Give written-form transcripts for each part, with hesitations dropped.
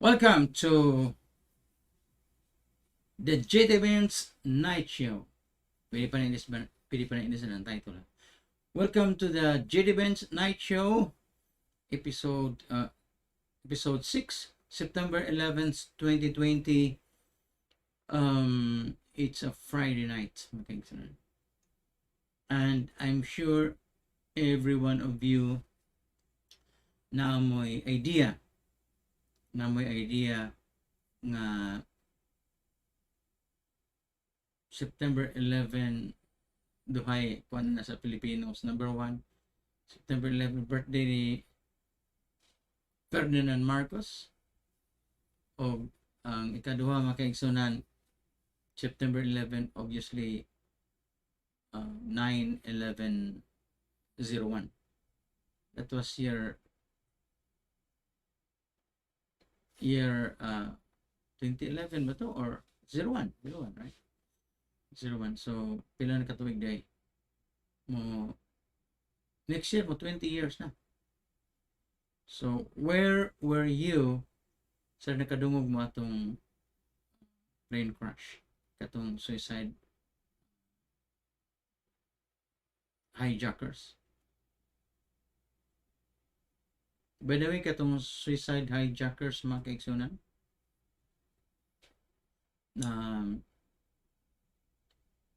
Welcome to the Benz Night Show. Pwede pa rin inisan ang title. Welcome to the Benz Night Show, episode 6, September 11th, 2020. It's a Friday night, and I'm sure every one of you na may idea nga September 11 duhay kuan na sa Pilipinos. Number 1, September 11 birthday ni Ferdinand Marcos, o ang ikaduha makaigsunan September 11, obviously 9/11/01. That was year 2011 ba to, or 01, right? 01. So pila na katuig day mo, next year mo 20 years na. So where were you sa nakadungog mo atong plane crash, katong suicide hijackers? By the way, katong suicide hijackers mga kaigsunan,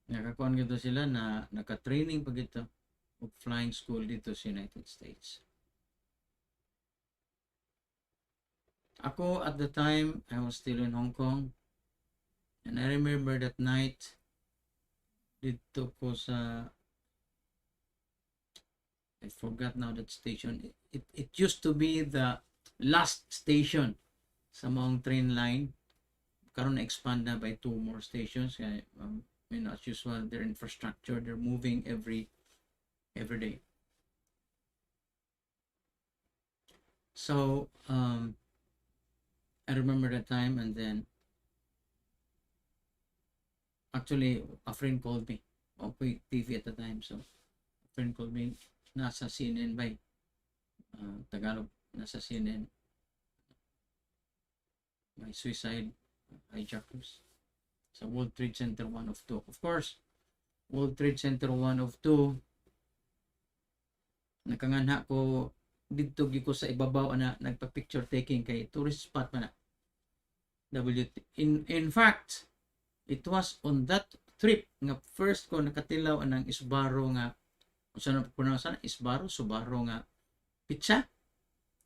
nakakuan gito sila na naka-training pa gito og flying school dito sa United States. Ako at the time, I was still in Hong Kong, and I remember that night dito ko sa, I forgot now that station. It used to be the last station sa maong train line. Karon na-expand na by 2 more stations. Kaya, as usual, their infrastructure, they're moving every day. So, I remember that time, and then actually a friend called me. Okay, TV at the time, so a friend called me. Nasa CNN by Tagalog, nasa CNN, may suicide hijackers sa World Trade Center 1 of 2. Of course, World Trade Center 1 of 2, nakanganha ko dito ko sa ibabaw na nagpa-picture taking kay tourist spot man na. In fact, it was on that trip nga first ko nakatilaw anang Isbaro nga, Subaru nga pizza.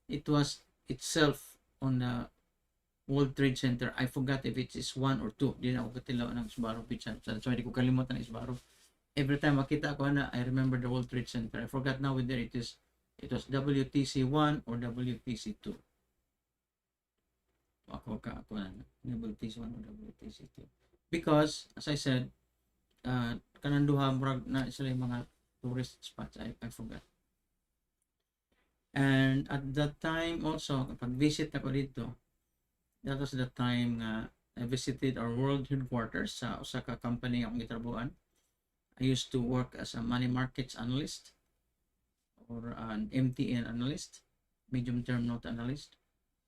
It was itself on the World Trade Center. I forgot if it is 1 or 2. Di na ako katilaw ng Subaru pizza. So hindi ko kalimutan ng Subaru. Every time makita ko na, I remember the World Trade Center. I forgot now whether it was WTC 1 or WTC 2. Ako na WTC 1 or WTC 2. Because, as I said, kananduha murag na sila yung mga tourist spots. I forgot. And at that time also, kapag visit ako dito, that was the time I visited our world headquarters sa Osaka company akong gitrabuhan. I used to work as a money markets analyst or an MTN analyst, medium term note analyst.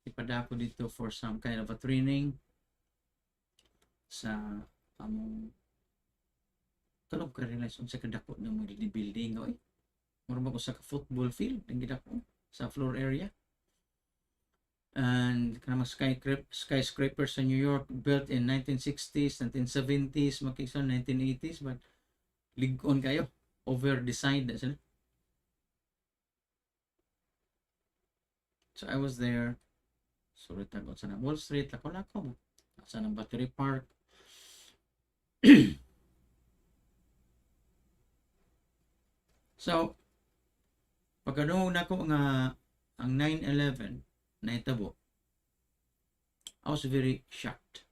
Ipada ako dito for some kind of a training sa kalog ka realize sa kadako ng mga building oy. Mura ko sa football field ang gidako sa floor area. And kanang skyscrapers sa New York built in 1960s, 1970s, makikita 1980s, but ligon kayo, over-designed na sila. So I was there. So ritagot sa Wall Street, lako-lako. Sa ng Battery Park. So, pagkadungog na ko nga ang 9/11 naitabo, I was very shocked.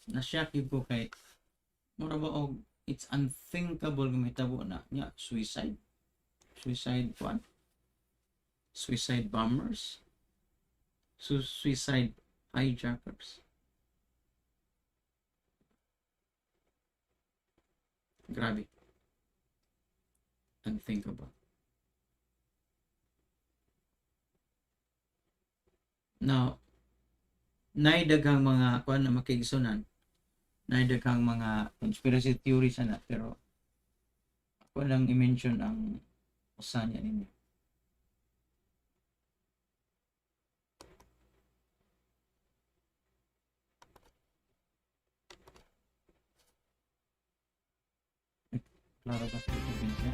Na-shock ko kay mura ba og it's unthinkable nga mahitabo na niya suicide bombers, suicide hijackers. Grabe. Unthinkable. Now, naidaghang mga kuan na makigsunan, naidaghang mga conspiracy theories na, pero ako lang i-mention ang usa niya ninyo. Klaro ba sa Philippines niya?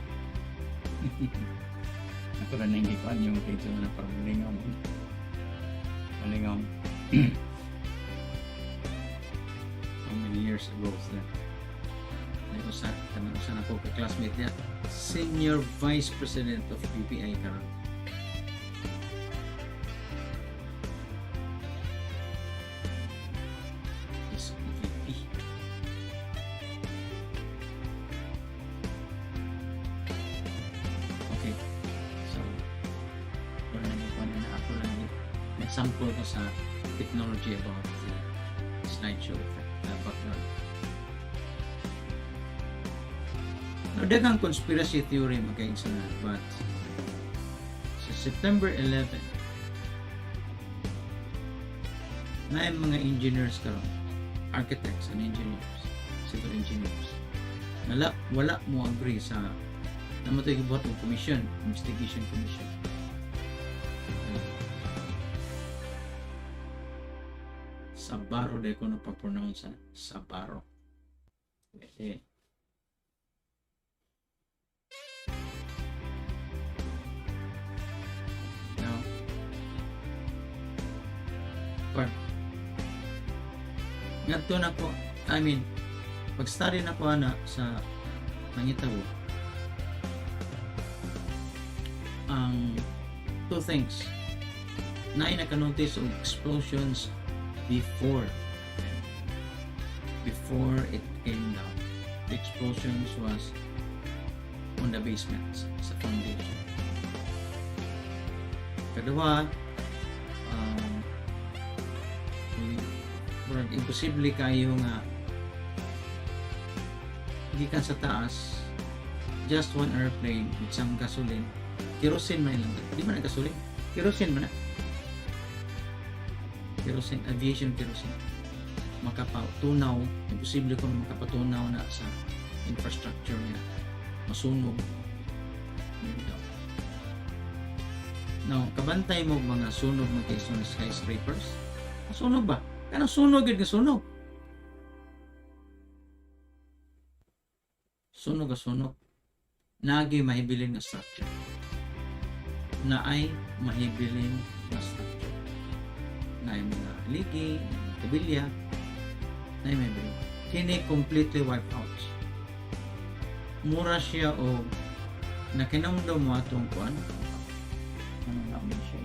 Ako rin hindi ko yung kaysa na parang malingaw. Malingaw. How many years ago was that? Usan ako ka-classmate niya. Senior Vice President of PPI karon. Is VP. Okay. So, wala na ako lang nag-sample ko sa technology about the slideshow effect, background. Now, daghang conspiracy theory magkaigsa na, but sa September 11, na yung mga engineers karon, architects and engineers, civil engineers, wala mo agree sa namatay ko buhat ng commission, investigation commission. Sabaro de ko napapronounce Sabaro. Okay. Now, but ngadto na ko, pag-study na ko na sa nangitawo, ang two things na naka-notice of explosions before it came down. The explosions was on the basement, sa foundation. Kadawa, imposible kayo nga gikan sa taas, just one airplane with some gasoline, kerosene man lang, di man na gasoline, kerosene man na, kerosene, aviation kerosene, makapatunaw, imposible kung makapatunaw na sa infrastructure niya, masunog. Now, kabantay mo mga sunog mga kaysa ng skyscrapers, masunog ba? Kanang sunog yun ka sunog. Sunog ka sunog. Nagi mahibilin na structure. Naay mahibilin na structure. Naay mga ligi, kabilya, naay mahibilin. Kini completely wiped out. Mura siya o nakinamdaw mo atong kuan. Ano naman siya?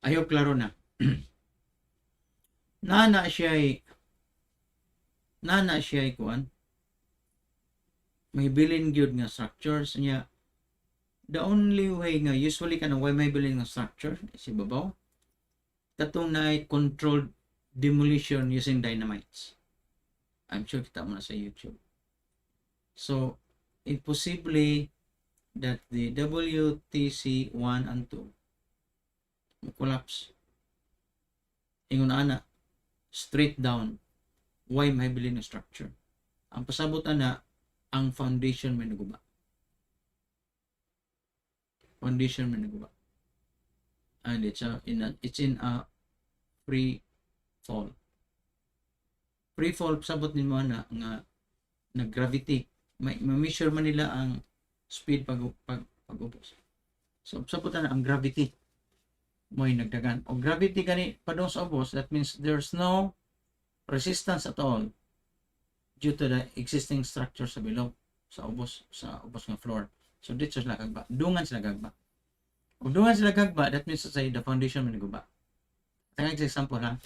Ayaw klaro na. Nana siya kuan. May bilin gyud nga structures niya. The only way nga usually kanang way may bilin nga structure si babaw. Katong na controlled demolition using dynamites. I'm sure kita mo na sa YouTube. So, imposible that the WTC 1 and 2 collapse. Ingon ana, straight down. Why may bilin na structure? Ang pasabot ana, ang foundation may naguba. Foundation may naguba. And it's in a free fall. Free fall, pasabot ni mo na nga nag-gravity. May measure man nila ang speed pag-ubos. So, pasabot na ang gravity mo'y nagdagan. O gravity gani padong sa ubos, that means there's no resistance at all due to the existing structure sa below, sa ubos ng floor. So dito sila gagba. Dungan sila gagba. Kung dungan sila gagba, that means say the foundation may naguba. Tangay sa example ha.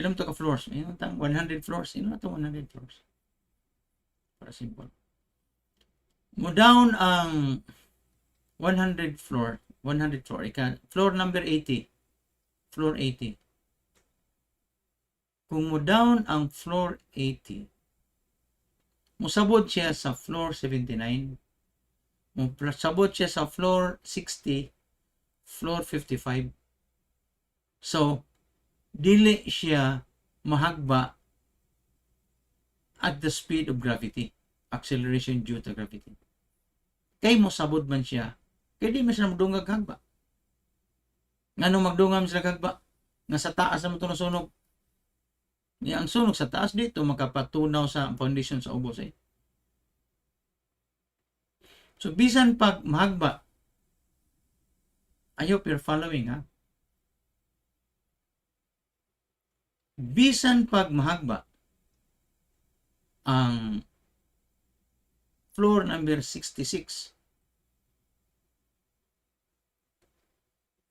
Ilang to ka floors? Ino tang 100 floors. Ino na to 100 floors. Para simple. Mo down ang 100 floor, floor number 80. floor 80. Kung mo down ang floor 80, musabot siya sa floor 79, musabot siya sa floor 60, floor 55. So, dili siya mahagba at the speed of gravity, acceleration due to gravity. Kay musabot man siya, kaya di man siya magdungag hagba. Ngano magdungam sila hagba? Nga sa taas naman ito nasunog. Ang sunog sa taas dito, makapatunaw sa foundation sa ubos eh. So, bisan pag mahagba, I hope you're following ha. Bisan pag mahagba, ang floor number 66,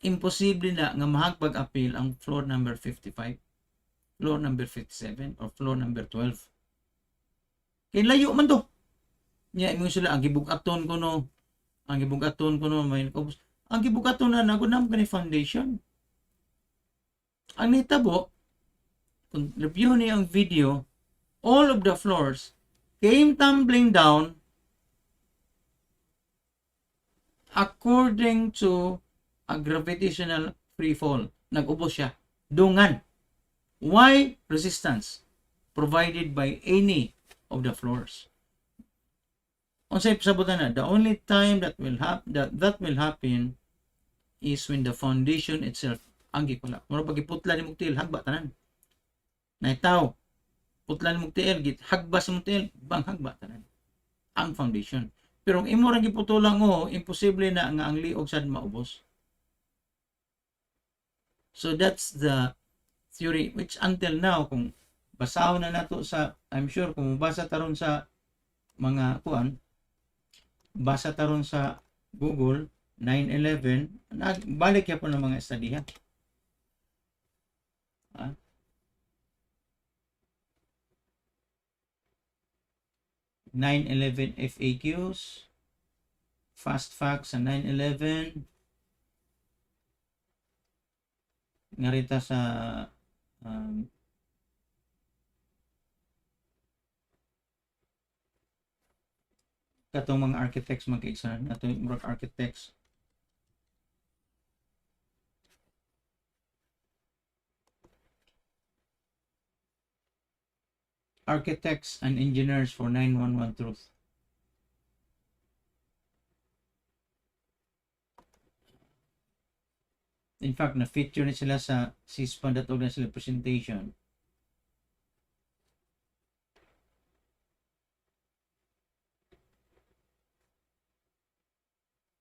imposible na nga mahagbag appeal ang floor number 55, floor number 57, or floor number 12. Kaya layo man to. Nya imong sila ang gibugaton ko no, may nakubos. Ang gibugaton na nagunam kani foundation. Ang nitabo, kung review niyo ang video, all of the floors came tumbling down according to a gravitational free fall. Nag-ubos siya. Dungan. Why? Resistance provided by any of the floors. Unsay sabutan na, the only time that will happen is when the foundation itself ang gikulap. Mura pag iputla ni mugtiil, hagba tanan. Naitaw, putla ni mugtiil, hagba sa mugtiil, bang hagba tanan. Ang foundation. Pero ang imo ra giputulang imposible na nga ang liog sad maubos. So that's the theory which until now, kung basahon na nato sa, I'm sure kung basa taron sa mga kuan, basa taron sa Google 9/11, balik ya po ng mga estadiha. 9/11 FAQs, fast facts sa 9/11, ngarita sa katong mga architects mag-exam nato mga architects and engineers for 9/11 truth. In fact, na-feature na sila sa CISPAN datog na sila presentation.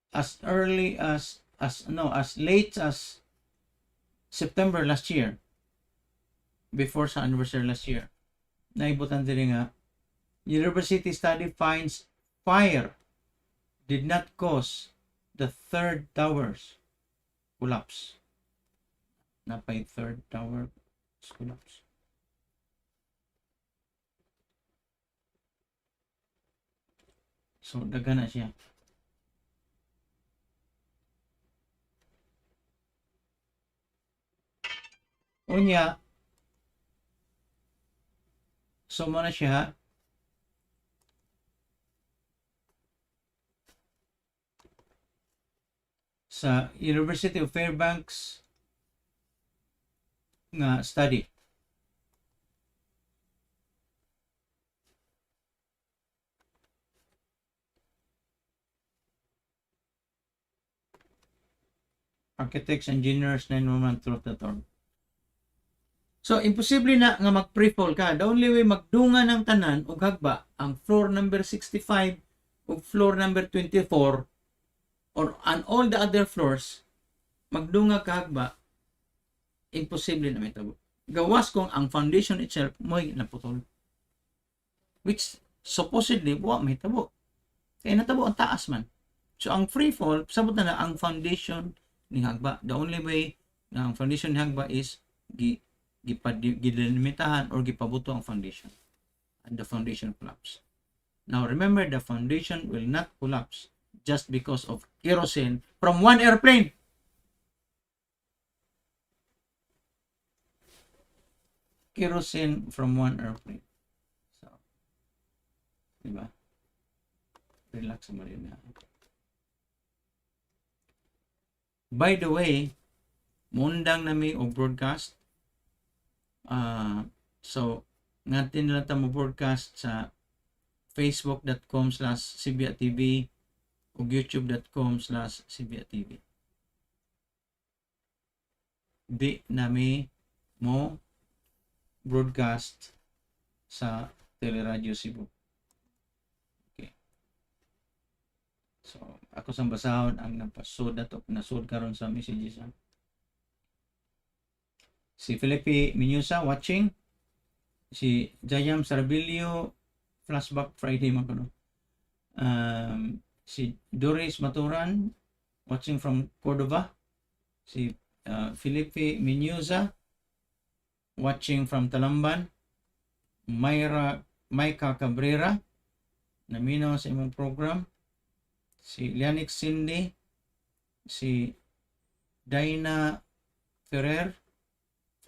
As early as late as September last year, before sa anniversary last year, naibutan din nga, university study finds fire did not cause the third tower's collapse. Napay third tower collapse. So, daga na siya. Unya, so mo na siya. Sa University of Fairbanks nga study. Architects, engineers, 911truth.org. So, imposible na nga mag-pre-fall ka. The only way magdungan ng tanan o hagba ang floor number 65 o floor number 24 or on all the other floors, magdunga ka hagba, imposible na may tabo. Gawas kung ang foundation itself mo'y naputol. Which supposedly, may tabo. Kaya natabo ang taas man. So, ang free fall, sabot na ang foundation ni hagba. The only way na ang foundation ni hagba is gidelimitahan or gipabuto ang foundation. And the foundation collapse. Now, remember, the foundation will not collapse just because of kerosene from one airplane. kerosene from one airplane. So, diba? Relax mo rin na. By the way, mundang nami og broadcast. So, ngatin nila ta mo broadcast sa facebook.com/cbiatv o youtube.com/cbiatv. Di nami mo broadcast sa Teleradyo Cebu. Okay. So, ako sang basahon ang napasod nato nasod karon sa messages. Si Felipe Minyusa watching. Si Jayam Sarbilio Flashback Friday man kuno. Si Doris Maturan watching from Cordova. Si Felipe Minyusa watching from Talamban. Maika Cabrera naminaw sa imong program. Si Lianix Cindy, si Daina Ferrer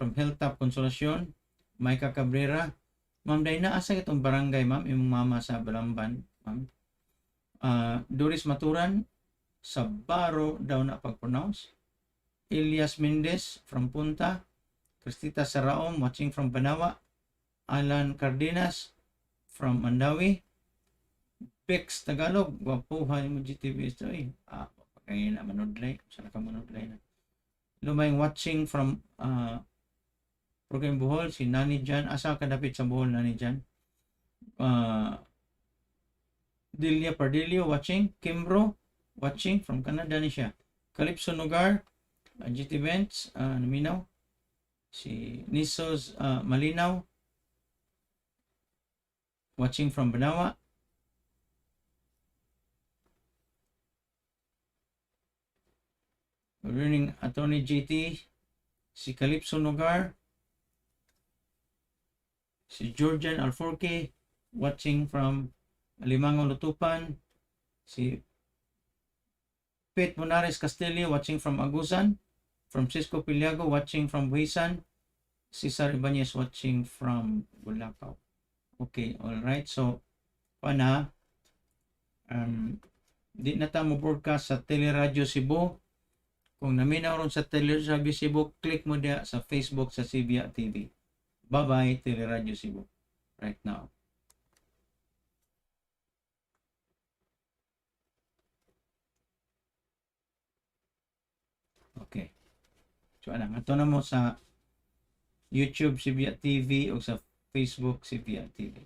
from Hilltop Consolacion, Maika Cabrera. Ma'am Daina, asa itong barangay, ma'am? Imong mama sa Balamban, ma'am. Doris Maturan, sa Baro daw na pag-pronounce. Elias Mendez from Punta. Cristita Saraom, watching from Banawa. Alan Cardenas from Mandawi. Bex Tagalog, wapuhan mo GTV ito eh. Pagkain na manudlay. Sana ka manudlay na. Lumayang watching from program Bohol, si Nani Jan. Asa ka dapit sa Bohol, Nani Jan? Delia Pardilio watching. Kimbro watching from Canada ni siya. Calypso Nugar, GT Benz, naminaw. Si Nisos Malinaw watching from Banawa. Running Attorney GT, si Calypso Nugar, si Georgian Alforque watching from Limango Lutupan, si Pete Monares Castillo watching from Agusan, Francisco Piliago watching from Buisan, Cesar Ibanez watching from Bulacau. Okay, all right. So, pana di na ta mo broadcast sa Teleradyo Cebu. Kung naminaw ron sa Teleradyo Cebu, click mo dia sa Facebook sa Cibia TV. Bye-bye, Teleradyo Cebu. Right now. Okay. So, alam, ito na mo sa YouTube Cibia TV o sa Facebook Cibia TV.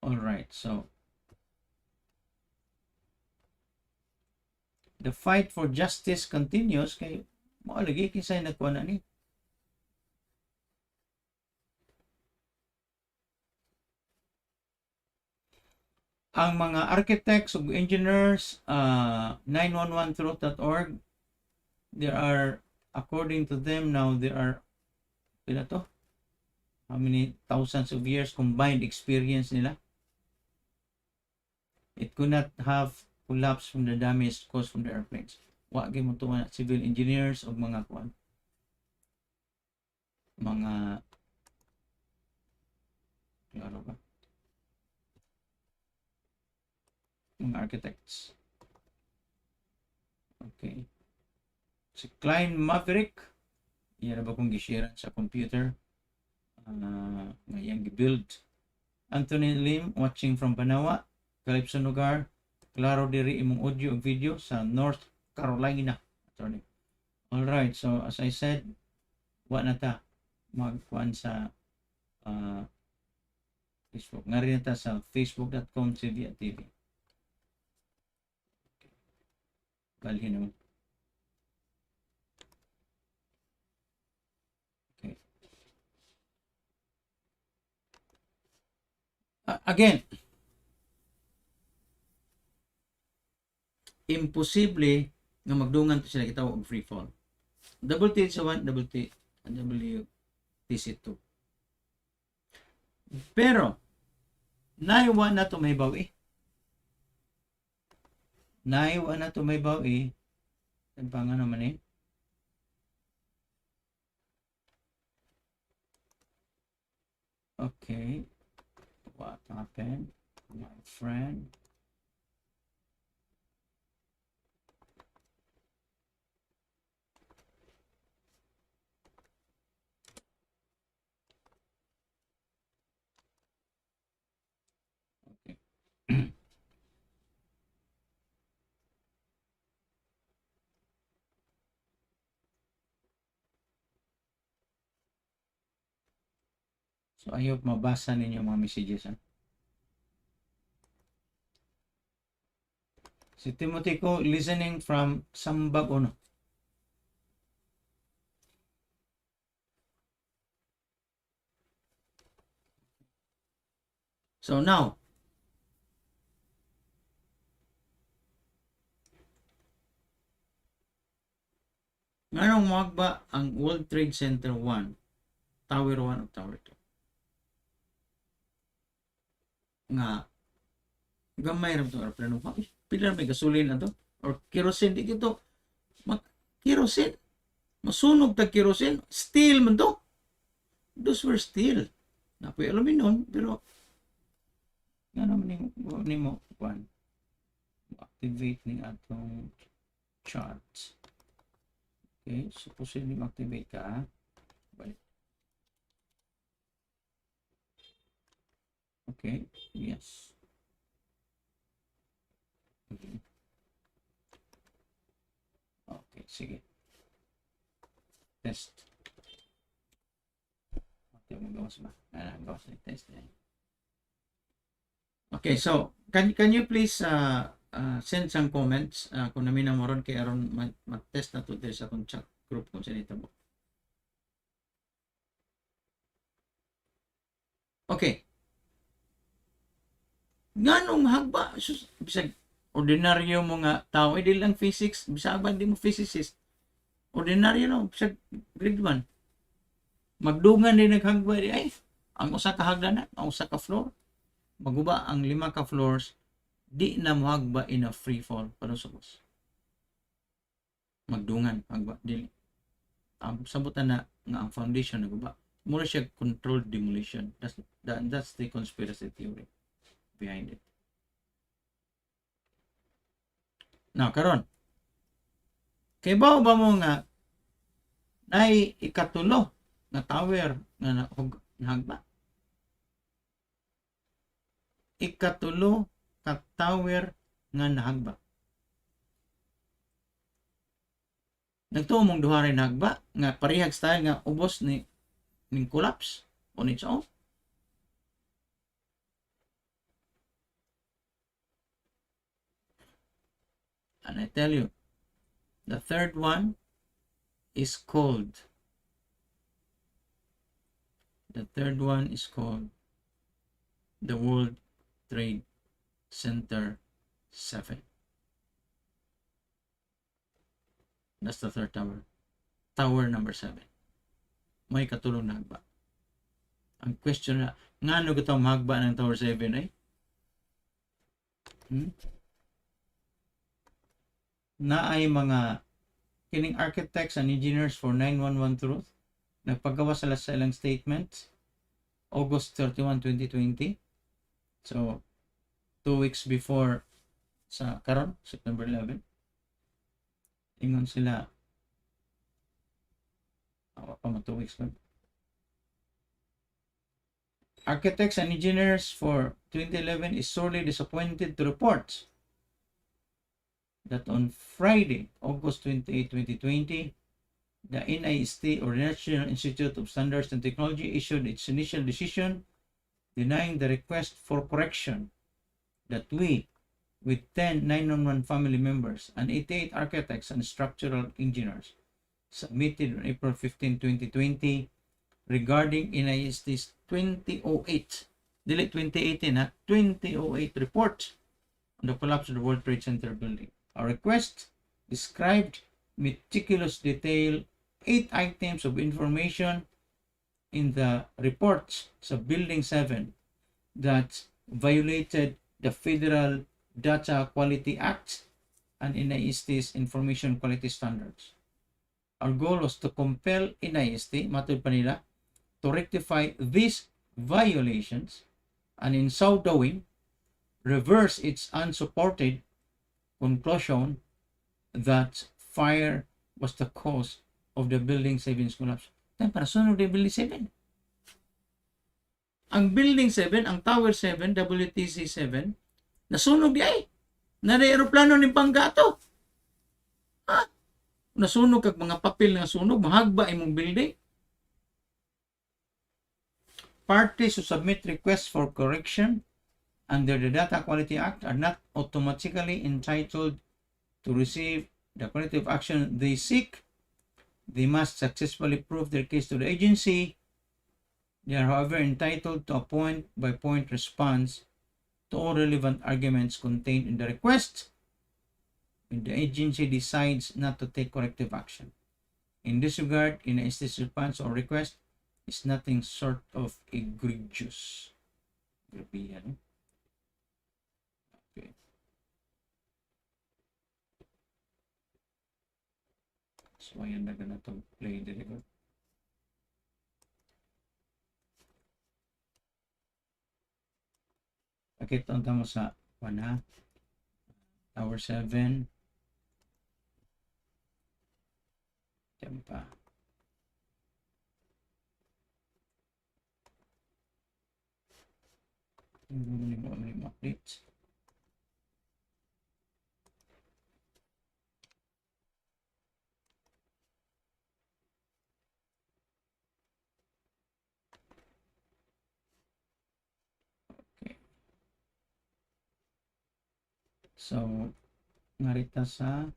Alright, so the fight for justice continues. Kay mo lagi kisay nagkuha na ni. Ang mga architects ug engineers, 911truth.org, there are, according to them now, there are pila to? How many thousands of years combined experience nila? It could not have collapsed from the damage caused from the airplanes. Wa gyud mo tuwa civil engineers o mga kuan. Mga ano ba? Mga architects. Okay. Si Klein Maverick, yan ba kung gishare sa computer? Ngayang gi-build. Anthony Lim watching from Banawa. Calypso Nugar, klaro diri imong audio ug video sa North Carolina. Alright, so as I said, wa na ta magkuan sa Facebook. Ngari na ta sa facebook.com/cbiatv. Balhin naman. Okay. Again, imposible nga magdungan to sila itaw og free fall. Double T sa 1, double T, WTC2. Pero naiwa na to may bawi. Naiwa na to may baw eh. Tagpanga naman eh. Okay. What happened? My friend. Okay. So, I hope mabasa ninyo mga messages. Ha? Si Timothy ko, listening from Sambag Uno. So now, nganong magba ang World Trade Center 1, Tower 1 o Tower 2? Nga, gamay rin ito aeroplano. Pila may gasolina to? Or kerosene, di kito. Kerosene? Masunog tag kerosene? Steel man to? Those were steel. Napoy aluminum, pero nga naman ni mo, activate ni atong charts. Okay, supposedly mag-activate ka. Balik. Okay, yes. Okay, sige. Test. Okay, magawas ba? Gawas na test na. Okay, so can you please send some comments kung namin na moron kay aron mag-test na to sa akong chat group kung sa dito mo. Okay. Nganong hagba bisag ordinaryo mo nga tao, hindi lang physics, bisag ba di mo physicist. Ordinaryo no, bisag grade 1. Magdungan din naghagba di ay ang usa ka hagdanan, ang usa ka floor. Maguba ang 5 ka floors, di na mohagba in a free fall pero suppose. Magdungan hagba dili. Ang sabutan na nga ang foundation naguba. Mura siya controlled demolition. That's the conspiracy theory behind it. Now, karon. Kay ba mo nga nay ikatulo nga tower nga nahagba? Ikatulo ka tower nga nahagba. Nagtuo mong duha rin nahagba nga parehag style nga ubos ni ning collapse on its own. And I tell you, the third one is called the World Trade Center 7. That's the third tower. Tower number 7. May katulong na hagba. Ang question na, nga ano ito mahagba ng Tower 7 eh? Na ay mga kining architects and engineers for 911 Truth nagpagawa sa ilang statement August 31, 2020. So 2 weeks before sa karon September 11. Ingon sila pa mo 2 weeks ba? Architects and engineers for 2011 is sorely disappointed to report that on Friday, August 28, 2020, the NIST, or National Institute of Standards and Technology, issued its initial decision denying the request for correction that we, with 10 911 family members and 88 architects and structural engineers, submitted on April 15, 2020 regarding NIST's 2008, delete 2018, 2008 report on the collapse of the World Trade Center building. Our request described meticulous detail 8 items of information in the reports sa Building 7 that violated the Federal Data Quality Act and NIST's information quality standards. Our goal was to compel NIST, matod pa nila, to rectify these violations and in so doing, reverse its unsupported conclusion that fire was the cause of the building 7's collapse. Tayo para sunog yung building 7. Ang building 7, ang tower 7, WTC 7, nasunog di ay. Nari aeroplano ni Panggato. Ha? Nasunog kag mga papel nga sunog, mahagba imong building. Parties who submit requests for correction under the Data Quality Act are not automatically entitled to receive the corrective action they seek. They must successfully prove their case to the agency. They are, however, entitled to a point-by-point response to all relevant arguments contained in the request when the agency decides not to take corrective action. In this regard, NIST's response or request is nothing short of egregious. Grabe yan. Okay. So, ayan na ganun itong play deliver. Okay, tonta mo sa Tower 7. Diyan pa. Minimum updates. Okay. So, narita sa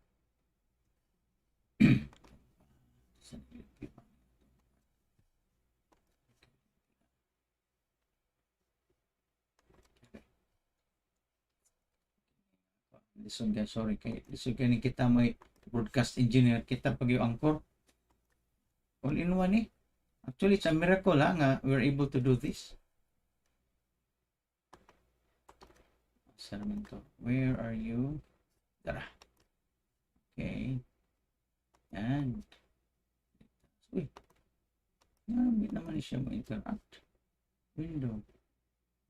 lisod ka, sorry kay lisod ka ni kita may broadcast engineer kita pag yung angkor all in one eh. Actually it's a miracle nga we're able to do this. Saan to? Where are you? Tara. Okay. And uy, naman siya mo interact window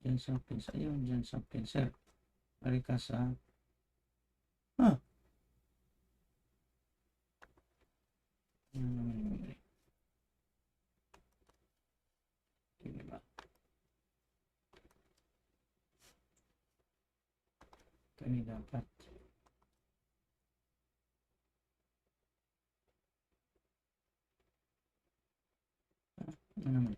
dyan sa pins, ayun dyan sa pins sir, pari ka sa diba? Kani dapat ano naman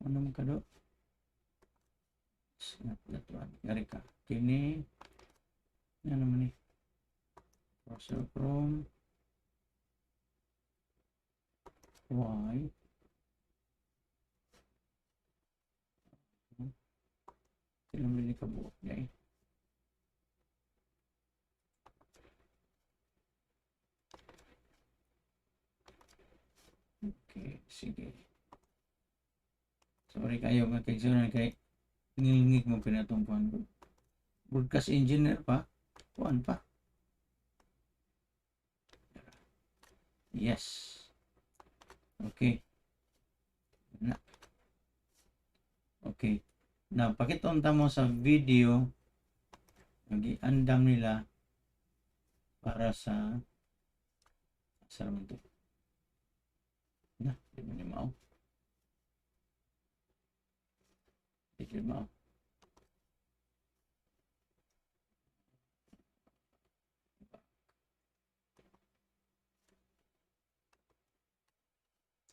ano mo ka do? Snap that one. Gari ka. Kini. Yan naman eh. Browser Chrome. Y. Silang bili ka buok niya eh. Okay. Sige. Sorry kayo nga kay Sir kay ngingig mo pinatong kuhan ko. Broadcast engineer pa. Kuhan pa. Yes. Okay. Na. Okay. Now, pakitonta mo sa video nag-iandam nila para sa naman to. Na, di mo ni mao. Di mo.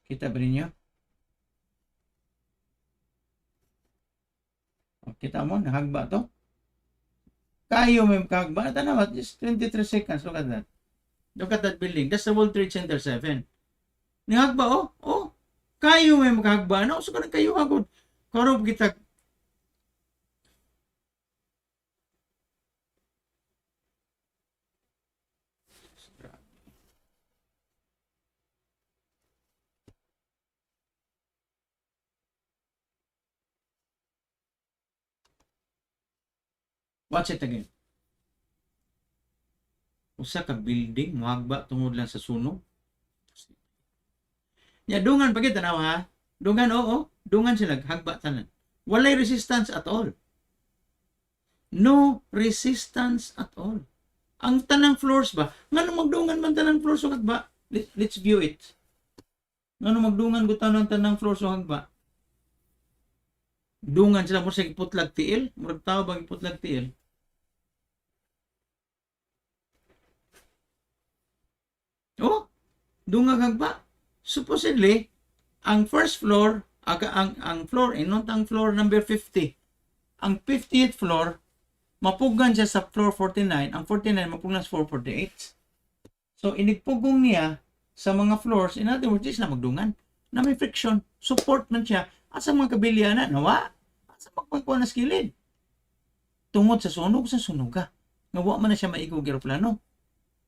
Kita ba ninyo? Kita mo, nahagba to. Kayo may makahagba. Tanaw, just 23 seconds. Look at that. Look at that building. That's the World Trade Center 7. Nahagba, oh. Oh. Kayo may makahagba. Ano? So, kayo agad. Karob kita. Watch it again. Usa ka building muhagba tungod lang sa sunog. Ya dungan pagid tanaw ha. Dungan oo, dungan sila hagba tanan. Walay resistance at all. No resistance at all. Ang tanang floors ba? Ngano magdungan man tanang floors o hagba? Let's view it. Ngano magdungan ko tanang floors o hagba? Dungan sila mo sa iputlag tiil, murag tao bang iputlag tiil. Oh, dungan hagba. Supposedly, ang first floor, ang floor, not ang floor number 50. Ang 50th floor, mapugan siya sa floor 49. Ang 49, mapugan sa floor 48. So, inigpugong niya sa mga floors. In other words, na magdungan. Na may friction. Support man siya. At sa mga kabilya na, nawa. At sa magpagkuha na skilid. Tungod sa sunog ka. Ngawa man na siya maigog aeroplano.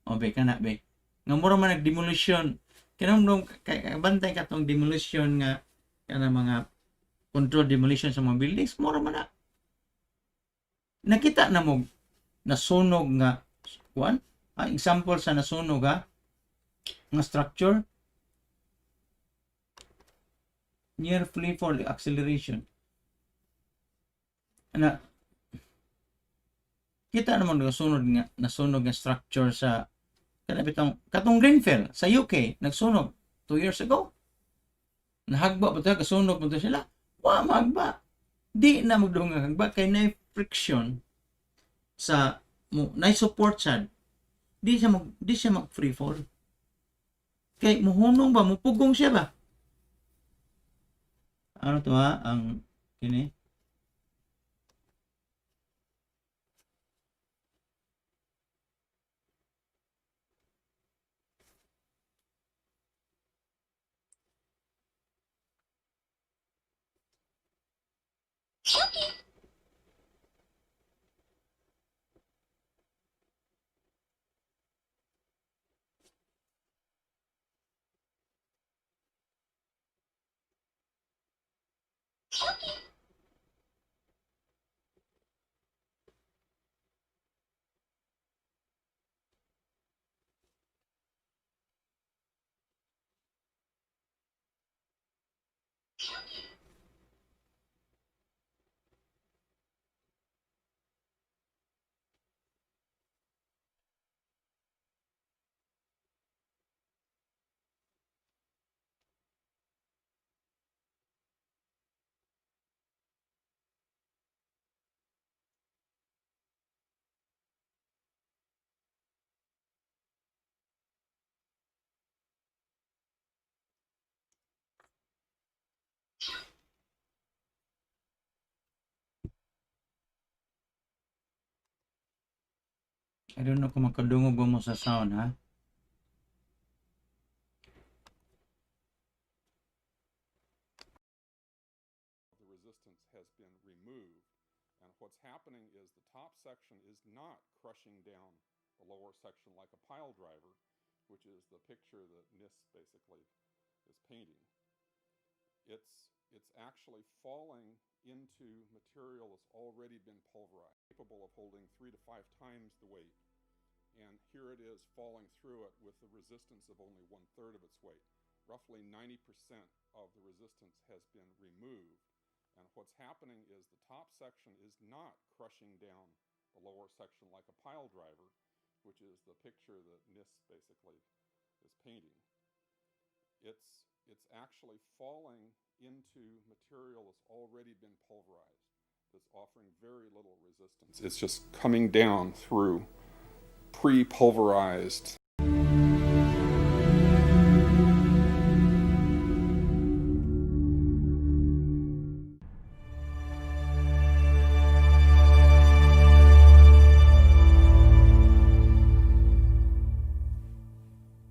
O, be, ka na, be. Nga mura man nag-demolition. Kinamdong, bantay ka tong demolition nga, kana mga control demolition sa mga buildings, mura man na. Nakita na mo nasunog nga kuan, example sa nasunog nga structure near free fall acceleration. Ana kita naman nasunog nga structure sa katong Greenfield sa UK nagsunog 2 years ago. Nahagba ba ta kasunog mo sila? Wa magba. Di na magdungan hagba kay na friction sa mo na support sad. Di siya mag free fall. Kay muhunong ba mupugong siya ba? Ano to ha ang kini? I don't know kung makadungog mo sa sound ha. The resistance has been removed, and what's happening is the top section is not crushing down the lower section like a pile driver, which is the picture that NIST basically is painting. It's actually falling into material that's already been pulverized, capable of holding 3 to 5 times the weight. And here it is falling through it with the resistance of only 1/3 of its weight. Roughly 90% of the resistance has been removed. And what's happening is the top section is not crushing down the lower section like a pile driver, which is the picture that NIST basically is painting. It's actually falling into material that's already been pulverized, that's offering very little resistance. It's just coming down through pre-pulverized.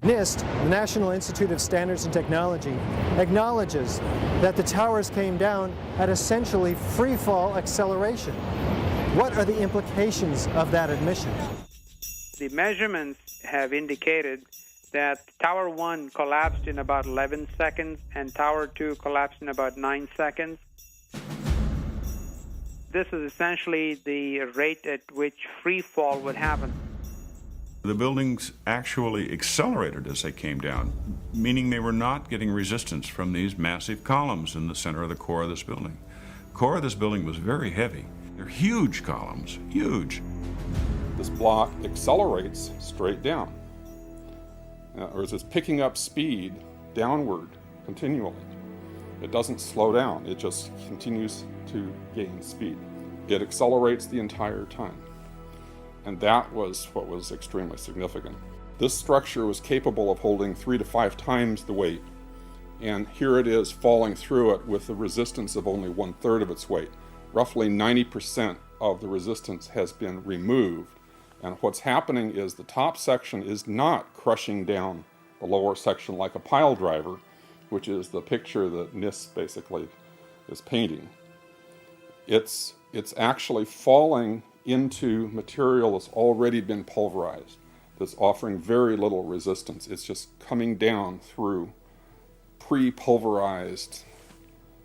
NIST, the National Institute of Standards and Technology, acknowledges that the towers came down at essentially free-fall acceleration. What are the implications of that admission? The measurements have indicated that Tower 1 collapsed in about 11 seconds and Tower 2 collapsed in about 9 seconds. This is essentially the rate at which free fall would happen. The buildings actually accelerated as they came down, meaning they were not getting resistance from these massive columns in the center of the core of this building. The core of this building was very heavy. They're huge columns, huge. This block accelerates straight down, or is picking up speed downward continually. It doesn't slow down, it just continues to gain speed. It accelerates the entire time. And that was what was extremely significant. This structure was capable of holding 3 to 5 times the weight, and here it is falling through it with the resistance of only 1/3 of its weight. Roughly 90% of the resistance has been removed, and what's happening is the top section is not crushing down the lower section like a pile driver, which is the picture that NIST basically is painting. It's actually falling into material that's already been pulverized, that's offering very little resistance. It's just coming down through pre-pulverized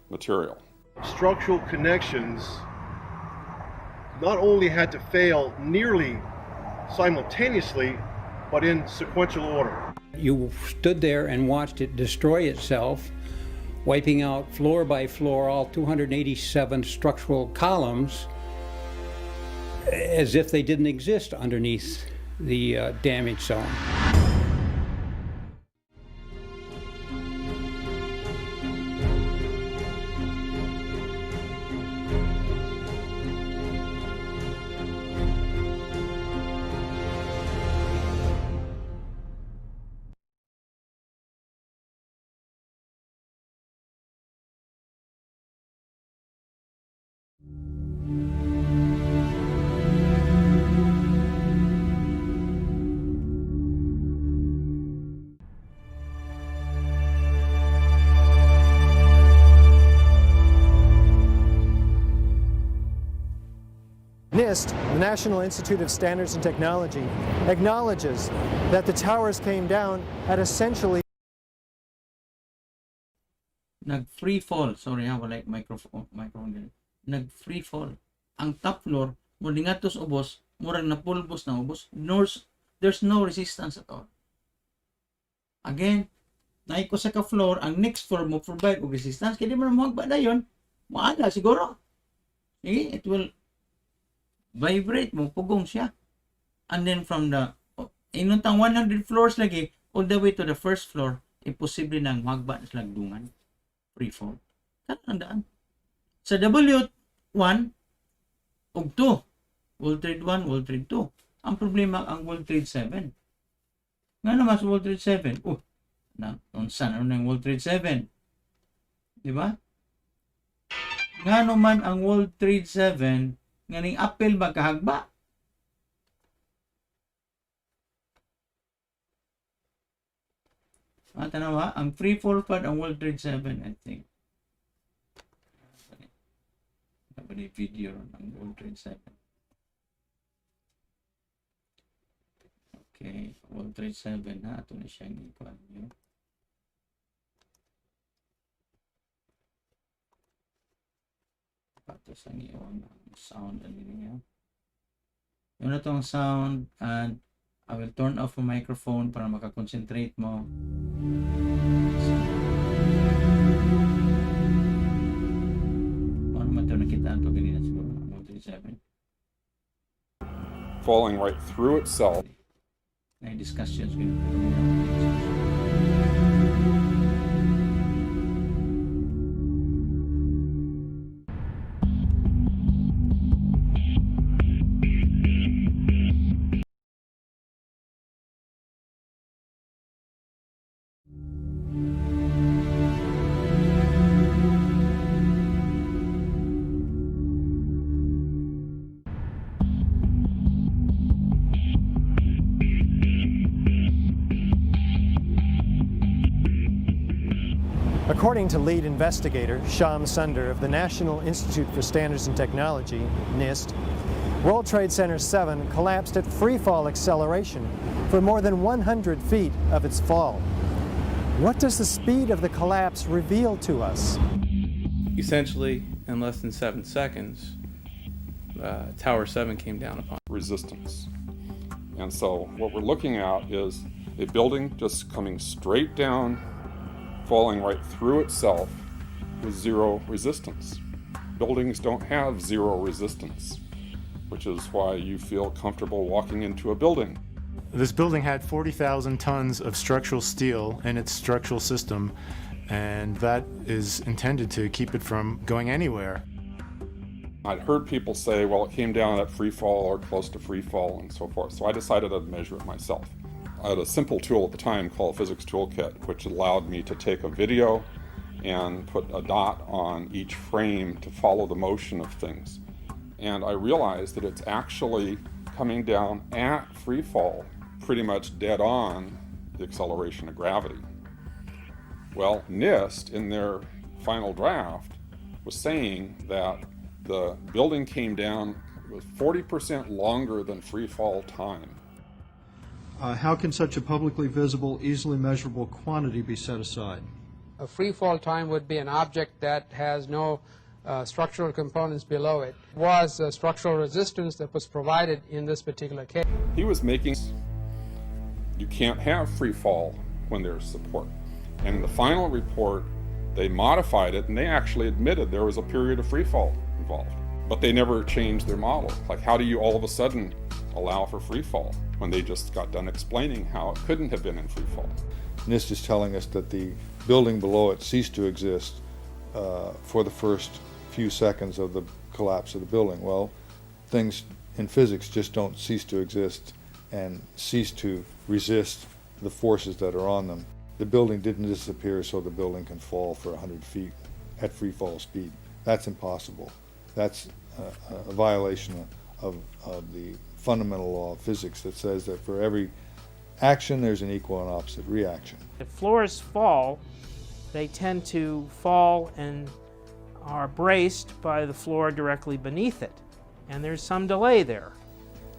material. Structural connections not only had to fail nearly simultaneously, but in sequential order. You stood there and watched it destroy itself, wiping out floor by floor all 287 structural columns as if they didn't exist underneath the damage zone. NIST, the National Institute of Standards and Technology, acknowledges that the towers came down at essentially Nag-free fall. Sorry ha, wala microphone din. Nag-free fall. Ang top floor, muli nga tos ubos, murang napulbos na ubos. There's no resistance at all. Again, naiko sa ka-floor, ang next floor mo provide og resistance. Kaya di mo na magba na yun, maala siguro. Sige, it will vibrate mo, pugong siya. And then from the, inuntang 100 floors lagi, all the way to the first floor, imposible nang magba na silang dungan. Free fall. Tandaan. Sa W1 og 2, World Trade 1, World Trade 2. Ang problema ang World Trade 7. Nga naman sa World Trade 7, ano na yung World Trade 7? Di ba? Nga naman ang World Trade 7, nga ning apel ba kahagba? Tanawa, ang free fall pad ang World Trade 7, I think. Nabali video ng World Trade 7. Okay, World Trade 7 ha. Ito na siyang ikuan nyo. Patos ang iyon. Sound and niya. Yun na itong sound, and I will turn off the microphone para makakonsentrate mo. Ano man ito nakita ito ganina siguro? 137. Falling right through itself. May discussions ganito. According to lead investigator Shyam Sunder of the National Institute for Standards and Technology, NIST, World Trade Center 7 collapsed at freefall acceleration for more than 100 feet of its fall. What does the speed of the collapse reveal to us? Essentially, in less than 7 seconds, Tower 7 came down upon. Resistance. And so what we're looking at is a building just coming straight down, falling right through itself with zero resistance. Buildings don't have zero resistance, which is why you feel comfortable walking into a building. This building had 40,000 tons of structural steel in its structural system, and that is intended to keep it from going anywhere. I'd heard people say, well, it came down at free fall or close to free fall and so forth, so I decided I'd measure it myself. I had a simple tool at the time called Physics Toolkit, which allowed me to take a video and put a dot on each frame to follow the motion of things. And I realized that it's actually coming down at free fall, pretty much dead on the acceleration of gravity. Well, NIST, in their final draft, was saying that the building came down with 40% longer than free fall time. How can such a publicly visible, easily measurable quantity be set aside? A free fall time would be an object that has no structural components below it. It was a structural resistance that was provided in this particular case. He was making, you can't have free fall when there's support. And in the final report, they modified it and they actually admitted there was a period of free fall involved. But they never changed their model. Like, how do you all of a sudden allow for free fall when they just got done explaining how it couldn't have been in free fall? NIST is telling us that the building below it ceased to exist for the first few seconds of the collapse of the building. Well, things in physics just don't cease to exist and cease to resist the forces that are on them. The building didn't disappear so the building can fall for 100 feet at free fall speed. That's impossible. That's a violation of the fundamental law of physics that says that for every action there's an equal and opposite reaction. If floors fall, they tend to fall and are braced by the floor directly beneath it, and there's some delay there.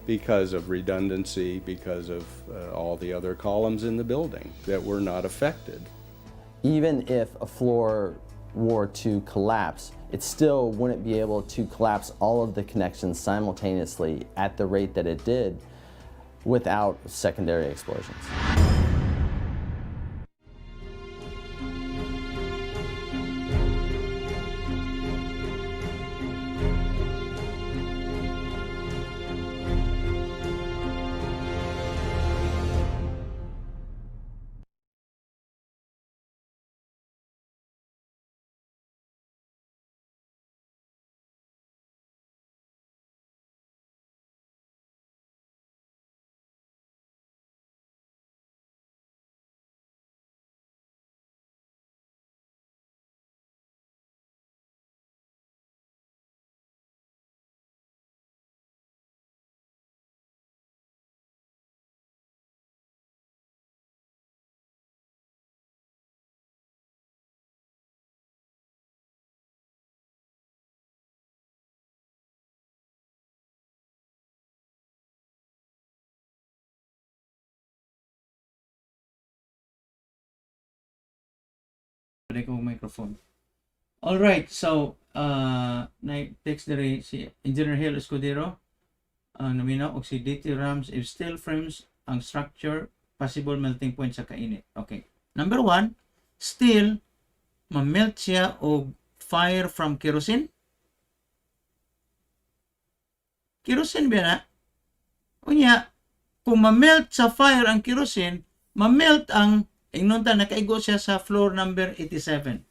Because of redundancy, because of all the other columns in the building that were not affected. Even if a floor were to collapse, it still wouldn't be able to collapse all of the connections simultaneously at the rate that it did without secondary explosions. Ko microphone. All right, so na-text diri si Engineer Hill Escudero naminaw og si DT Rams if steel frames ang structure possible melting point sa kainit. Okay. Number 1, steel ma-melt siya og fire from kerosene. Kerosene ba na? Unya, kung ma-melt sa fire ang kerosene, ma-melt ang inunta nakaigo siya sa floor number 87.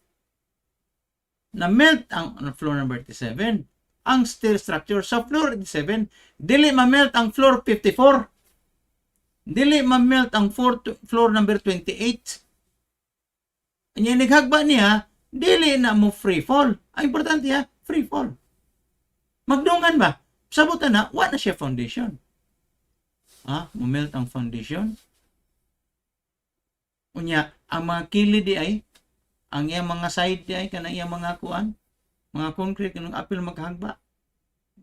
Na-melt ang floor number 87. Ang steel structure sa floor 87, dili ma-melt ang floor 54. Dili ma-melt ang floor number 28. Anya naghagba niya, dili na mo free fall. Ang importante ha, free fall. Magdungan ba? Sabutan na, wala na siya foundation. Ma-melt ang foundation. Unya, ang mga kilid di ay, ang iyang mga side di ay, kanang iyang mga kuan, mga concrete, kanang apil maghagba,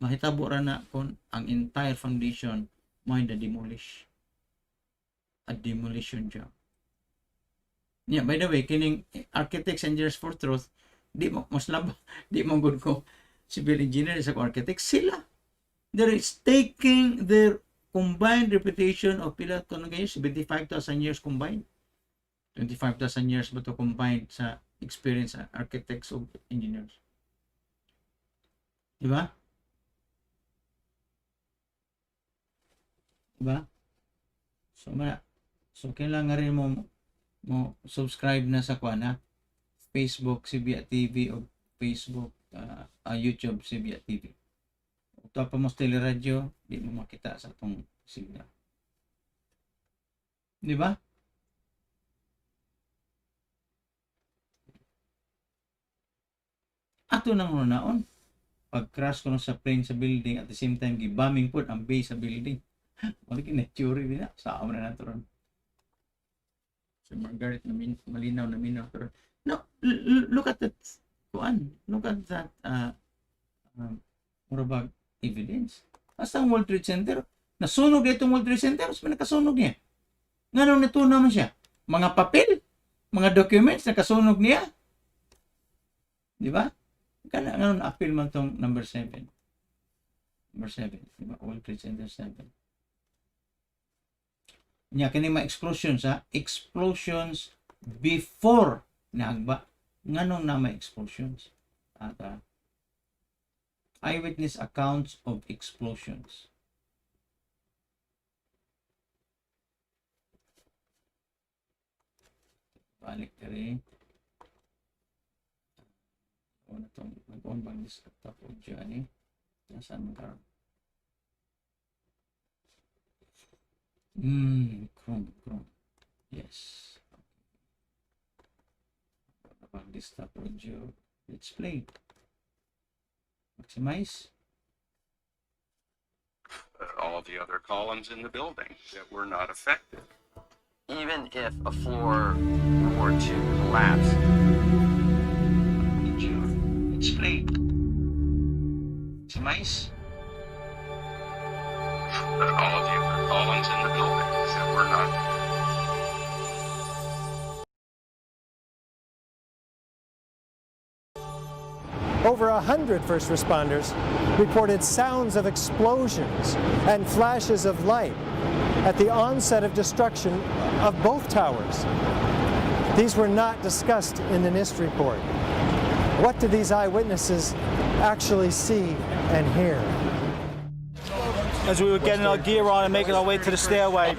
mahitabo ra na kung ang entire foundation mo ay na-demolish. A demolition job. Yeah, by the way, kining architects and engineers for truth, di mo, mas laba, di mo good ko, civil engineer sa architect, sila. They're staking their combined reputation of pila kung ngayon 75,000 years combined. 25,000 years ba to combined sa experience sa architects o engineers. Diba? Diba? So kailangan rin mo subscribe na sa kuana Facebook Sibia TV o Facebook YouTube Sibia TV. O pa mo teleradyo, di mo makita sa atong signal. Di ba? Ato nang naon pag-crash ko sa plane sa building at the same time gi-bombing po ang base sa building. Wala kinaturi din na. Saan na nato ron. So Margaret na malinaw na minaw. Pero no, look at that kuan. Look at that murabag evidence. Asa ang World Trade Center? Nasunog itong World Trade Center. Mas nakasunog niya. Nga nung natunaw man siya. Mga papel, mga documents nakasunog niya. Di ba? Kana ngayon appeal man tong number 7. Number 7, diba? World Trade Center 7. Nya kini mga explosions ha, explosions before nagba. Nganong na may explosions? At eyewitness accounts of explosions. Balik kari. Ano itong nag-on this laptop o dyan nasaan mo karoon? Chrome. Yes. About this laptop audio. Let's play. Maximize. All the other columns in the building that were not affected. Even if a floor were to collapse, Explain. Maximize. All of the other columns in the building that were not. Over 100 first responders reported sounds of explosions and flashes of light at the onset of destruction of both towers. These were not discussed in the NIST report. What did these eyewitnesses actually see and hear? As we were getting our gear on and making our way to the stairway,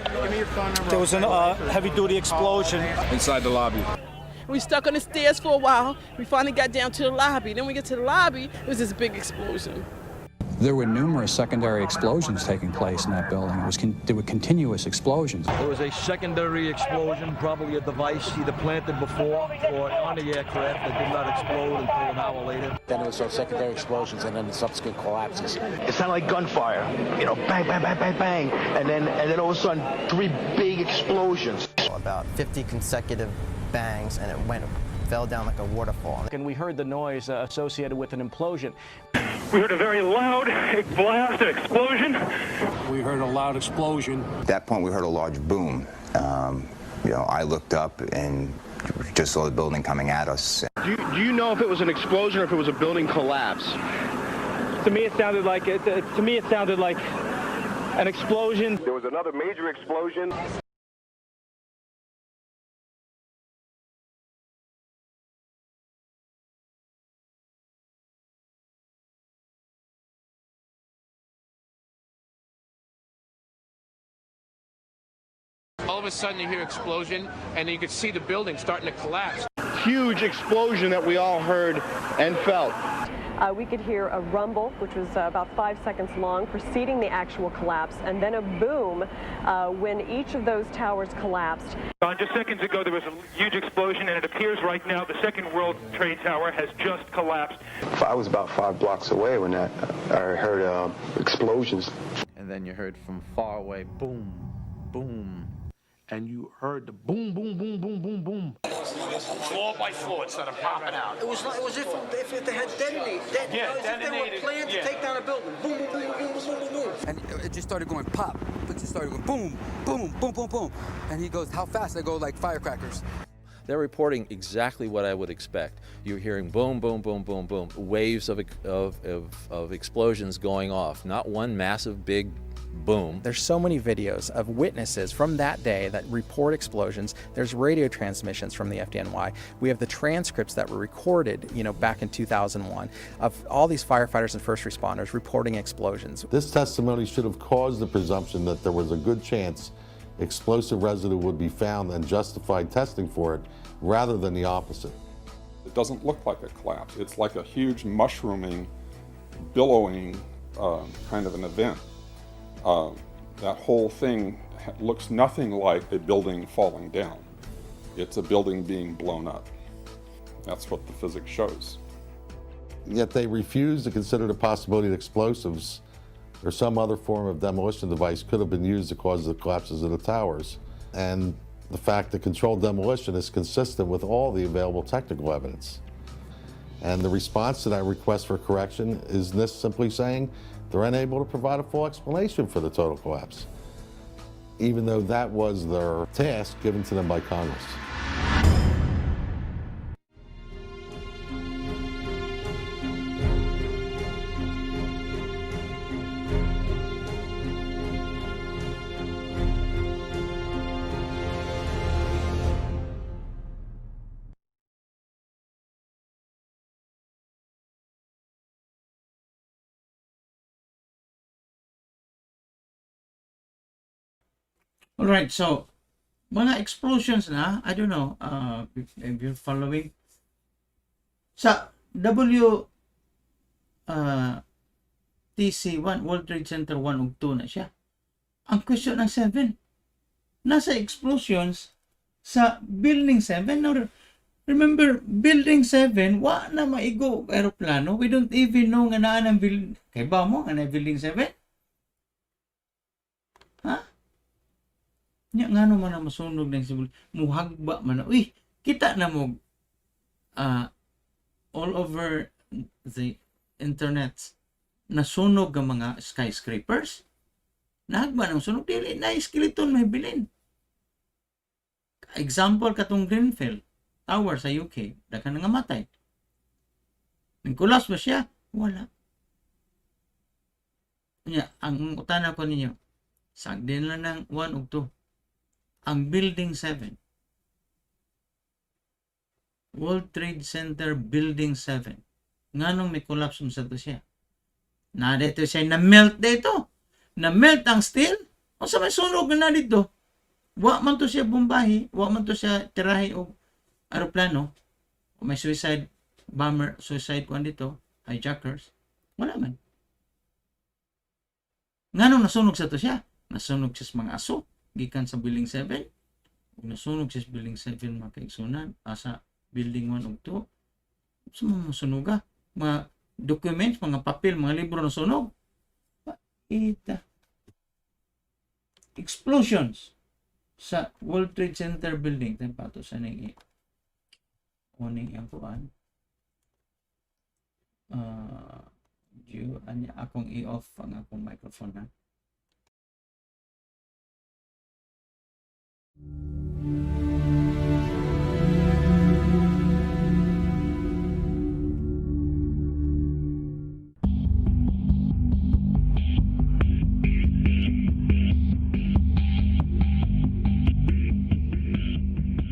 there was a heavy-duty explosion inside the lobby. We stuck on the stairs for a while. We finally got down to the lobby. Then we get to the lobby, it was this big explosion. There were numerous secondary explosions taking place in that building. There were continuous explosions. There was a secondary explosion, probably a device either planted before or on the aircraft that did not explode until an hour later. Then there was some secondary explosions and then the subsequent collapses. It sounded like gunfire, you know, bang, bang, bang, bang, bang, and then all of a sudden 3 big explosions. About 50 consecutive bangs, and it fell down like a waterfall. And we heard the noise associated with an implosion. We heard a very loud blast, an explosion. We heard a loud explosion. At that point, we heard a large boom. I looked up and just saw the building coming at us. Do you know if it was an explosion or if it was a building collapse? To me, it sounded like an explosion. There was another major explosion. All of a sudden you hear explosion and you could see the building starting to collapse. Huge explosion that we all heard and felt. We could hear a rumble, which was about 5 seconds long, preceding the actual collapse, and then a boom when each of those towers collapsed. Just seconds ago, there was a huge explosion, and it appears right now the second World Trade Tower has just collapsed. I was about 5 blocks away when I heard explosions. And then you heard from far away, boom, boom. And you heard the boom, boom, boom, boom, boom, boom. Floor by floor, it started popping out. It was if they had detonated. They were planned to take down a building. Boom, boom, boom, boom, boom, boom, boom. And it just started going pop. It just started going boom, boom, boom, boom, boom. And he goes, how fast? I go like firecrackers. They're reporting exactly what I would expect. You're hearing boom, boom, boom, boom, boom, waves of explosions going off, not one massive big boom. There's so many videos of witnesses from that day that report explosions. There's radio transmissions from the FDNY. We have the transcripts that were recorded, back in 2001 of all these firefighters and first responders reporting explosions. This testimony should have caused the presumption that there was a good chance explosive residue would be found and justified testing for it, rather than the opposite. It doesn't look like a collapse. It's like a huge mushrooming, billowing kind of an event. That whole thing looks nothing like a building falling down. It's a building being blown up. That's what the physics shows. Yet they refuse to consider the possibility that explosives or some other form of demolition device could have been used to cause the collapses of the towers. And the fact that controlled demolition is consistent with all the available technical evidence. And the response to that request for correction is NIST simply saying they're unable to provide a full explanation for the total collapse, even though that was their task given to them by Congress. Alright, so mga explosions na, I don't know if you're following. Sa TC1, World Trade Center 1 ug 2 na siya. Ang question ng 7, nasa explosions sa Building 7. Now, remember, Building 7, wa na maigo aeroplano. We don't even know nga naan ang building. Kay ba mo nga na Building 7? Ha? Nya nga naman na masunog ng sibil. Muhagba man na. Uy, kita na mo all over the internet nasunog ang mga skyscrapers. Nahagba ng sunog. Dili na skeleton may bilin. Example katong Grenfell Tower sa UK. Dakan nga matay. Nagkulas ba siya? Wala. Nya, ang utana ko ninyo, sagdin lang ng 1 ug 2. Ang Building 7. World Trade Center Building 7. Nganong may collapse sa to siya? Na dito siya na-melt dito. Na-melt ang steel. O sa may sunog na dito. Wa man to siya bombahi. Wa man to siya tirahi o aeroplano. O may suicide bomber, suicide kung dito. Hijackers. Wala man. Nganong nasunog sa to siya? Nasunog siya sa mga aso. Gikan sa Building 7. Kung nasunog siya sa Building 7, mga kaigsunan, sa Building 1 ug 2, sa mga masunuga, mga documents, mga papel, mga libro na sunog. Ita. Explosions sa World Trade Center building. Tayo sa nang uning ang kuan. Akong i-off ang akong microphone na.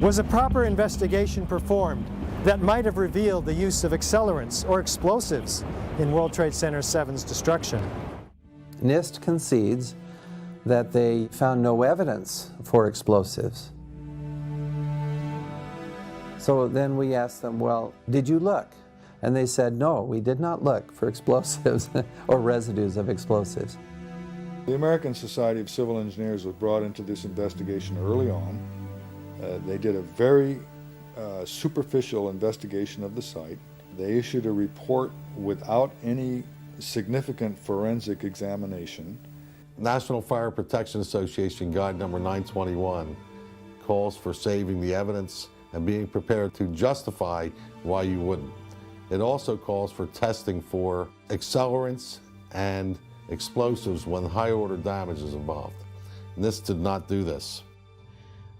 Was a proper investigation performed that might have revealed the use of accelerants or explosives in World Trade Center 7's destruction? NIST concedes that they found no evidence for explosives. So then we asked them, well, did you look? And they said, no, we did not look for explosives or residues of explosives. The American Society of Civil Engineers was brought into this investigation early on. They did a very superficial investigation of the site. They issued a report without any significant forensic examination. National Fire Protection Association Guide number 921 calls for saving the evidence and being prepared to justify why you wouldn't. It also calls for testing for accelerants and explosives when high-order damage is involved. NIST did not do this.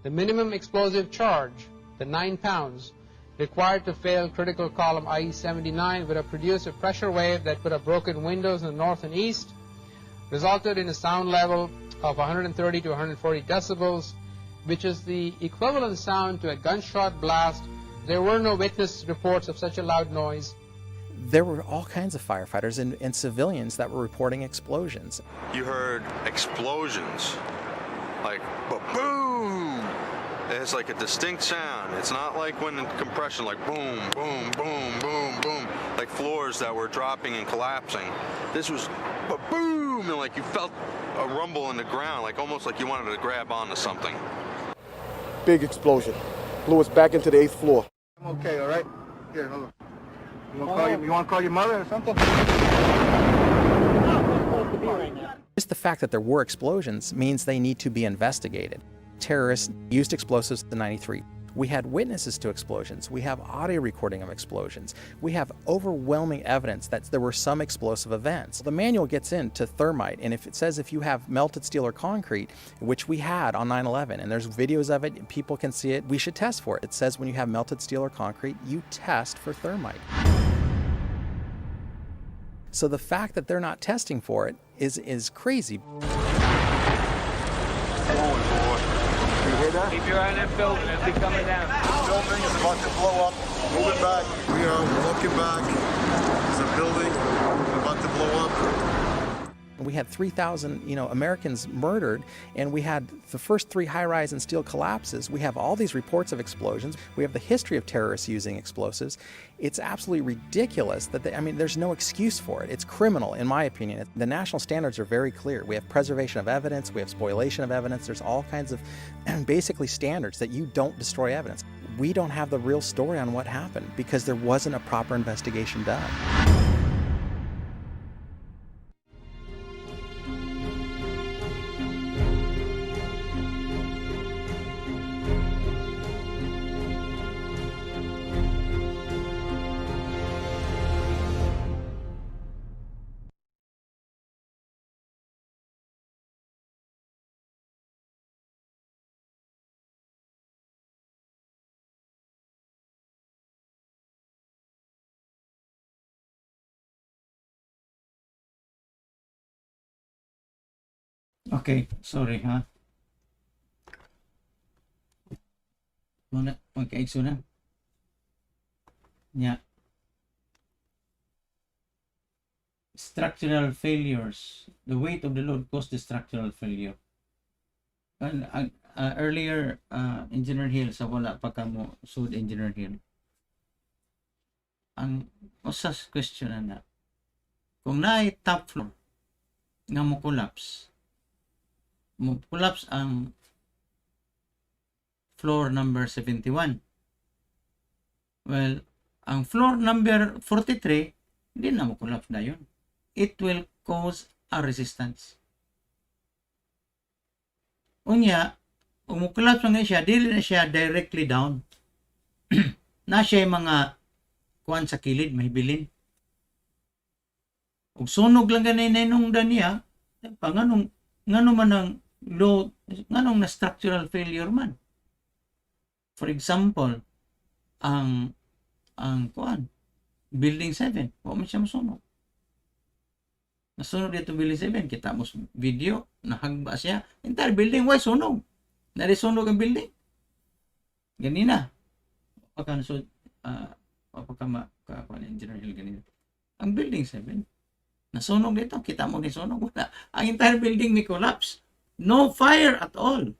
The minimum explosive charge the 9 pounds required to fail critical column IE-79 would have produced a pressure wave that would have broken windows in the north and east, resulted in a sound level of 130 to 140 decibels, which is the equivalent sound to a gunshot blast. There were no witness reports of such a loud noise. There were all kinds of firefighters and civilians that were reporting explosions. You heard explosions, like boom. It has like a distinct sound. It's not like when in compression, like boom, boom, boom, boom, boom, like floors that were dropping and collapsing. This was boom, and like you felt a rumble in the ground, like almost like you wanted to grab onto something. Big explosion. Blew us back into the 8th floor. I'm okay, all right? Here, hold on. You want to call your mother or something? Just the fact that there were explosions means they need to be investigated. Terrorists used explosives in '93. We had witnesses to explosions. We have audio recording of explosions. We have overwhelming evidence that there were some explosive events. The manual gets into thermite, and if it says if you have melted steel or concrete, which we had on 9/11, and there's videos of it, people can see it, we should test for it. It says when you have melted steel or concrete, you test for thermite. So the fact that they're not testing for it is crazy. Keep your eye on that building. It'll be coming down. The building is about to blow up. Move it back. We are looking back. There's a building about to blow up. We had 3,000, Americans murdered, and we had the first 3 high-rise and steel collapses. We have all these reports of explosions. We have the history of terrorists using explosives. It's absolutely ridiculous that there's no excuse for it. It's criminal, in my opinion. The national standards are very clear. We have preservation of evidence. We have spoliation of evidence. There's all kinds of basically standards that you don't destroy evidence. We don't have the real story on what happened because there wasn't a proper investigation done. Okay, sorry ha. Muna, magkaigso na. Yeah. Structural failures. The weight of the load caused the structural failure. And earlier, Engineer Hill, sa wala pa ka mo sued Engineer Hill. Ang usas question na kung naay top floor nga mo collapse ang floor number 71. Well, ang floor number 43, hindi na mo-collapse na yun. It will cause a resistance. Unya, kung mo-collapse na siya, dili na siya directly down. Na siya mga kuan sa kilid, mahibilin. Ug sunog lang ganay na inungdan niya, nganong man ang load, nganong na structural failure man. For example, ang kuan, building 7, wa man siya masunog. Nasunog dito building 7, kita mo video, nahagba siya, entire building, why sunog? Narisunog ang building. Ganina. Apaka nasud, engineer Hill ganina. Ang building 7, nasunog dito, kita mo nisunog, wala. Ang entire building may collapse. No fire at all.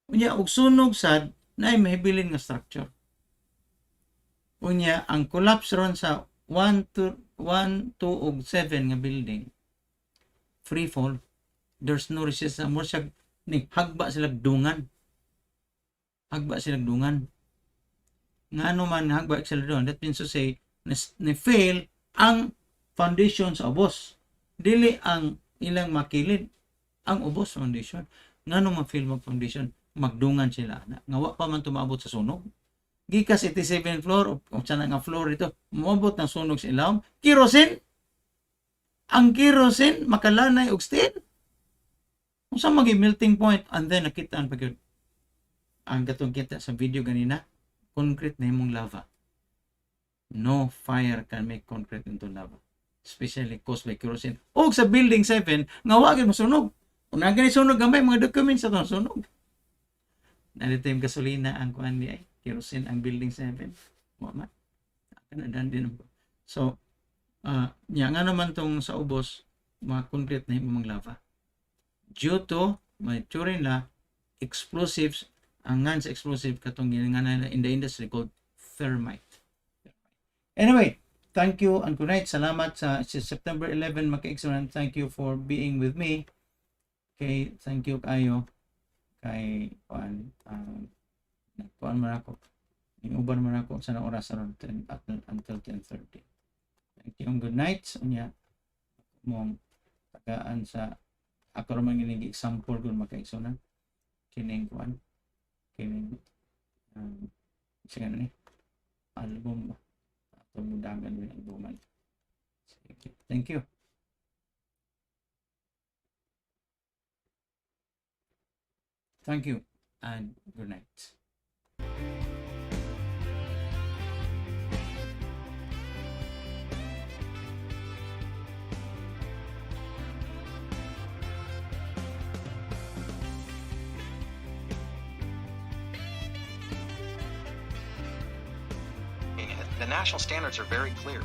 Unya, og sunog sad, na mahibilin nga structure. Unya, ang collapse ron sa 1, 2, ug 7 nga building, free fall. There's no resistance. More siya, hagba silang dungan. Hagba silang dungan. Nga ano man hagba silang dungan, that means to say, na-fail ang foundation sa ubos. Dili ang ilang makilid ang ubos foundation. Ngano ma-fail mag foundation? Magdungan sila. Nga wa pa man tumabot sa sunog. Gikas 87 floor, o sana nga floor ito, umabot ng sunog sa ilawom. Kerosene! Ang kerosene, makalanay og steel. Kung saan melting point, and then nakitaan pa yun. ang katong kita sa video ganina, concrete na imong lava. No fire can make concrete into lava. Especially caused by kerosene. O sa building 7, nga wagin mo sunog. Kung nagani sunog gamay, mga documents sa itong sunog. Narito yung gasolina ang kuhan di ay. Kerosene ang building 7. Wama. Kanadan din. So, nga naman tong sa ubos, mga concrete na imong lava. Due to, may turing na, explosives, ang nga sa explosive katong nga na in the industry called thermite. Anyway, thank you and good night. Salamat sa September 11 maka-excellent. Thank you for being with me. Okay, thank you kayo kay kuan man ako. Inuban man ako sa oras around 10 until 10:30. Thank you and good night. Unya mong tagaan sa ako man gining example kung maka-excellent kining kuan kining sige ni album atong mudagan ng albuman. Thank you. Thank you and good night. The national standards are very clear.